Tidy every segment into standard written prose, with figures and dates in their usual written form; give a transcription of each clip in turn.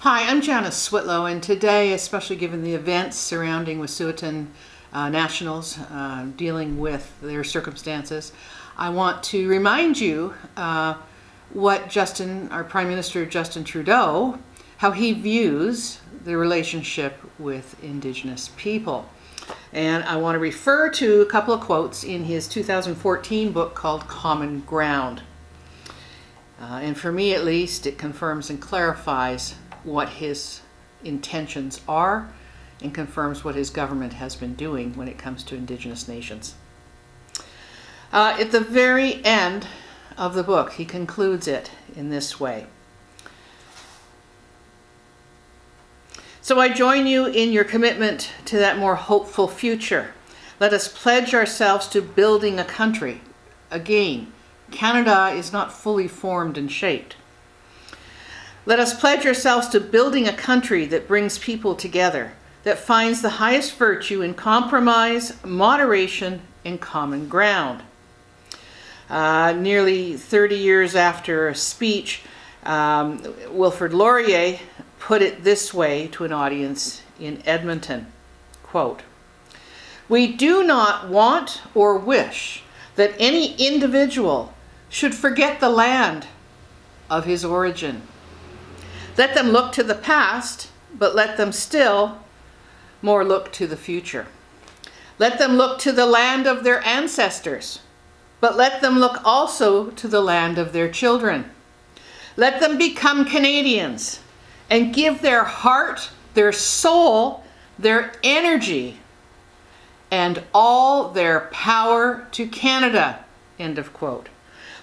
Hi, I'm Janice Switlo, and today, especially given the events surrounding Wet'suwet'en nationals dealing with their circumstances, I want to remind you what our Prime Minister Justin Trudeau, how he views the relationship with Indigenous people. And I want to refer to a couple of quotes in his 2014 book called Common Ground. And for me at least, it confirms and clarifies what his intentions are and confirms what his government has been doing when it comes to Indigenous nations. At the very end of the book, he concludes it in this way. So I join you in your commitment to that more hopeful future. Let us pledge ourselves to building a country. Again, Canada is not fully formed and shaped. Let us pledge ourselves to building a country that brings people together, that finds the highest virtue in compromise, moderation, and common ground. Nearly 30 years after a speech, Wilfrid Laurier put it this way to an audience in Edmonton, quote, "We do not want or wish that any individual should forget the land of his origin. Let them look to the past, but let them still more look to the future. Let them look to the land of their ancestors, but let them look also to the land of their children. Let them become Canadians and give their heart, their soul, their energy, and all their power to Canada," end of quote.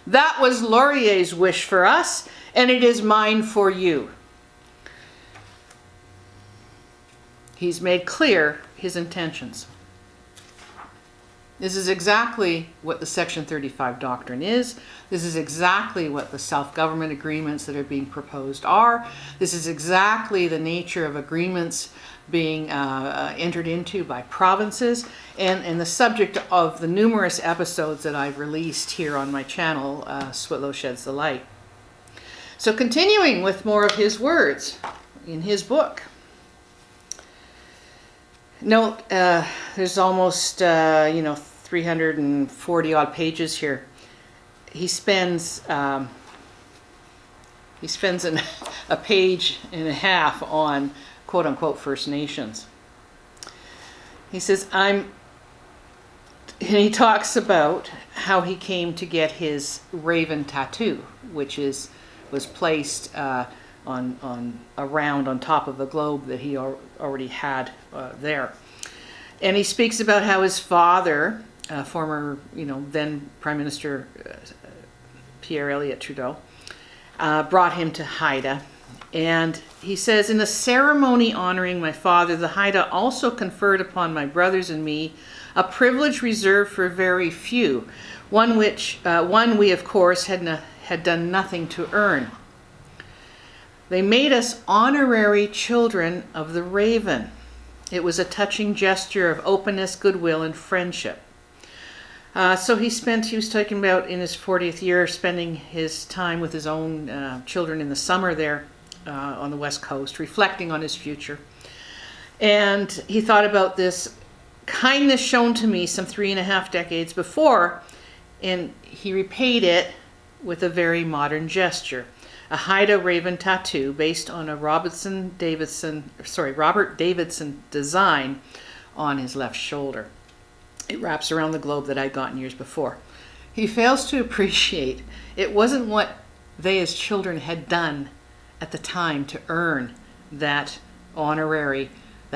That was Laurier's wish for us, and it is mine for you. He's made clear his intentions. This is exactly what the Section 35 doctrine is. This is exactly what the self-government agreements that are being proposed are. This is exactly the nature of agreements being entered into by provinces, and the subject of the numerous episodes that I've released here on my channel, Switlo Sheds the Light. So continuing with more of his words in his book. Note, there's almost 340 odd pages here. He spends a page and a half on quote unquote First Nations. He says, and he talks about how he came to get his raven tattoo, which was placed on a round on top of the globe that he already had there. And he speaks about how his father, former, then Prime Minister Pierre Elliott Trudeau, brought him to Haida. And he says, "In the ceremony honoring my father, the Haida also conferred upon my brothers and me a privilege reserved for very few, one we of course had done nothing to earn. They made us honorary children of the raven. It was a touching gesture of openness, goodwill, and friendship." So he was talking about in his 40th year, spending his time with his own children in the summer there on the West Coast, reflecting on his future. And he thought about this kindness shown to me some 3.5 decades before, and he repaid it with a very modern gesture. A Haida raven tattoo based on a Robert Davidson design on his left shoulder. It wraps around the globe that I'd gotten years before. He fails to appreciate it wasn't what they as children had done at the time to earn that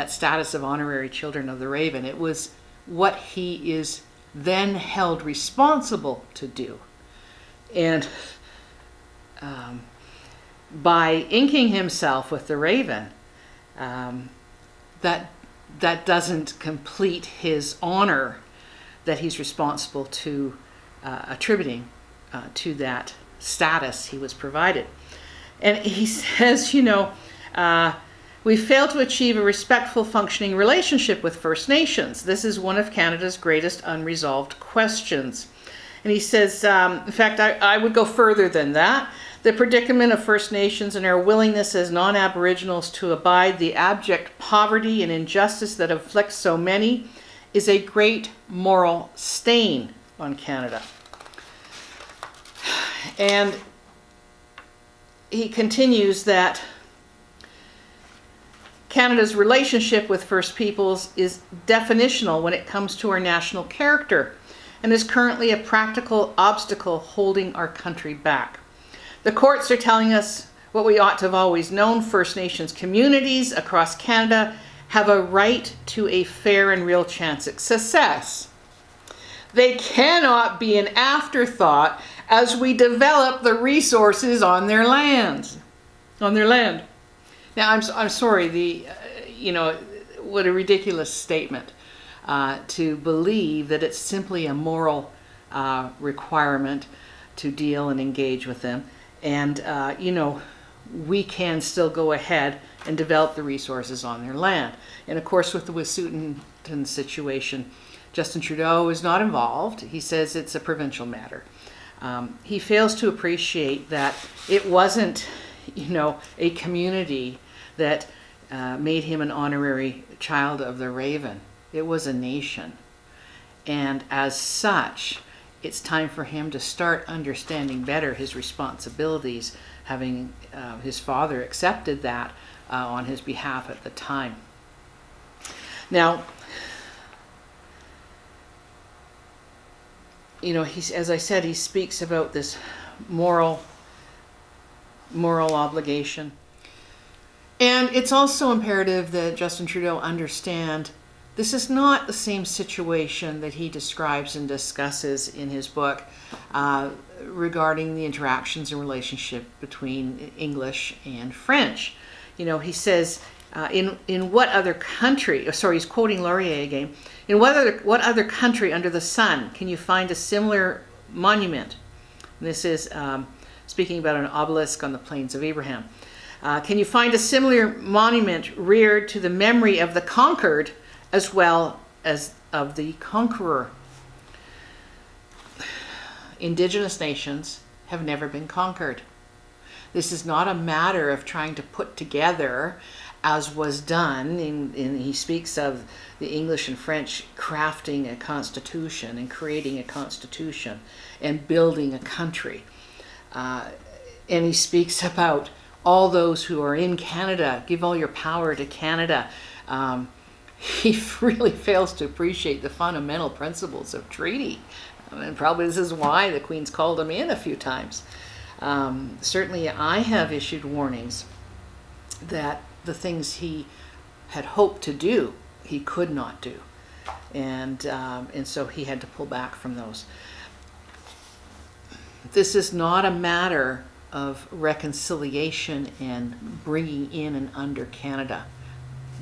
status of honorary children of the raven. It was what he is then held responsible to do. And by inking himself with the raven, that doesn't complete his honor that he's responsible to attributing to that status he was provided. And he says, we failed to achieve a respectful functioning relationship with First Nations. This is one of Canada's greatest unresolved questions. And he says, in fact, I would go further than that. The predicament of First Nations and our willingness as non-Aboriginals to abide the abject poverty and injustice that afflicts so many is a great moral stain on Canada. And he continues that Canada's relationship with First Peoples is definitional when it comes to our national character and is currently a practical obstacle holding our country back. The courts are telling us what we ought to have always known. First Nations communities across Canada have a right to a fair and real chance at success. They cannot be an afterthought as we develop the resources on their land. Now, I'm sorry, what a ridiculous statement to believe that it's simply a moral requirement to deal and engage with them. And, we can still go ahead and develop the resources on their land. And of course, with the Wet'suwet'en situation, Justin Trudeau is not involved. He says it's a provincial matter. He fails to appreciate that it wasn't, a community that made him an honorary child of the Raven. It was a nation. And as such, it's time for him to start understanding better his responsibilities, having his father accepted that on his behalf at the time. Now, as I said, he speaks about this moral obligation. And it's also imperative that Justin Trudeau understand this is not the same situation that he describes and discusses in his book regarding the interactions and relationship between English and French. He says, in what other country, he's quoting Laurier again, in what other country under the sun can you find a similar monument? And this is speaking about an obelisk on the plains of Abraham. Can you find a similar monument reared to the memory of the conquered as well as of the conqueror? Indigenous nations have never been conquered. This is not a matter of trying to put together, as was done, and he speaks of the English and French crafting a constitution and creating a constitution and building a country. And he speaks about all those who are in Canada, give all your power to Canada. He really fails to appreciate the fundamental principles of treaty. And probably this is why the Queen's called him in a few times. Certainly I have issued warnings that the things he had hoped to do, he could not do. And so he had to pull back from those. This is not a matter of reconciliation and bringing in and under Canada.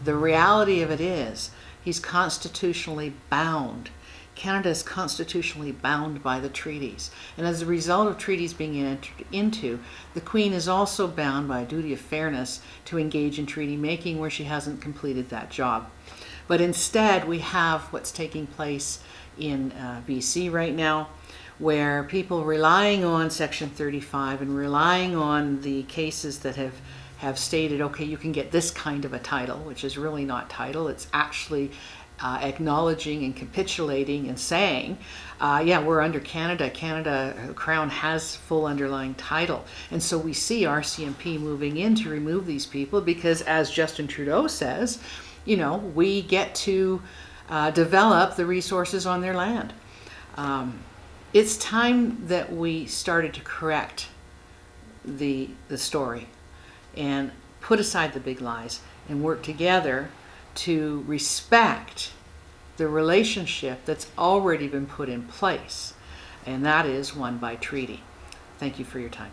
The reality of it is he's constitutionally bound. Canada is constitutionally bound by the treaties. And as a result of treaties being entered into, the Queen is also bound by a duty of fairness to engage in treaty making where she hasn't completed that job. But instead, we have what's taking place in BC right now, where people relying on Section 35 and relying on the cases that have stated, okay, you can get this kind of a title, which is really not title, it's actually acknowledging and capitulating and saying, yeah, we're under Canada. Canada Crown has full underlying title. And so we see RCMP moving in to remove these people because, as Justin Trudeau says, we get to develop the resources on their land. It's time that we started to correct the story and put aside the big lies and work together to respect the relationship that's already been put in place, and that is one by treaty. Thank you for your time.